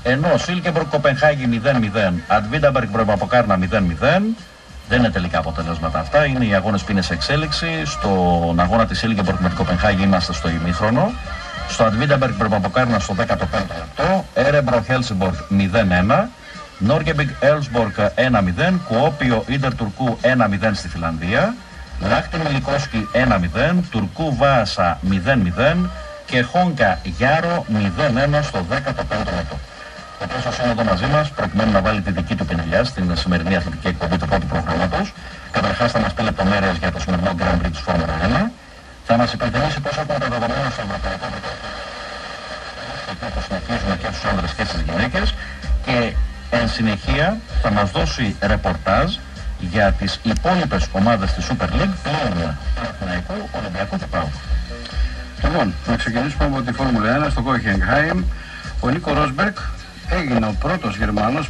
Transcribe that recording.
Ενώ Σίλκεμπορκ Κοπενχάγη 0-0, Αντβίνταμπεργκ Μπρεμπαποκάρνα 0-0. Δεν είναι τελικά αποτελέσματα αυτά, είναι οι αγώνες που είναι σε εξέλιξη. Στον αγώνα της Σίλκεμπορκ με την Κοπενχάγη είμαστε στο ημίχρονο. Στο Αντβίνταμπεργκ Μπρεμπαποκάρνα στο 15ο λεπτό. Έρεμπρο Χέλσιμπορκ 0-1. Νόρκεμπιγκ Έλσμπορκ 1-0. Κουόπιο Ίντερ Τουρκού 1-0 στη Φιλανδία. Λάχτιν Μιλικόσκι 1-0. Τουρκού Βάασα 0-0. Και Χόνκα Γιάρο 0-1 στο 15ο λεπτό. Ο Πέσος είναι εδώ μαζί μας, προκειμένου να βάλει τη δική του πινελιά στην σημερινή αθλητική εκπομπή του πρώτου προγράμματος. Καταρχάς θα μας πει λεπτομέρειες για το σημερινό Grand Prix της Φόρμουλα 1. Θα μας υπενθυμίσει πώς έχουν τα δεδομένα στο ευρωπαϊκό που συνεχίζουν και στους άνδρες και στις γυναίκες. Και εν συνεχεία θα μας δώσει ρεπορτάζ για τις υπόλοιπες ομάδες της Super League πλέον Παναθηναϊκού, Ολυμπιακού και ΠΑΟΚ. Λοιπόν, να ξεκινήσουμε από τη Φόρμουλα 1 στο Hockenheim. Ο Νίκο Ρόσμπεργκ έγινε ο πρώτος Γερμανός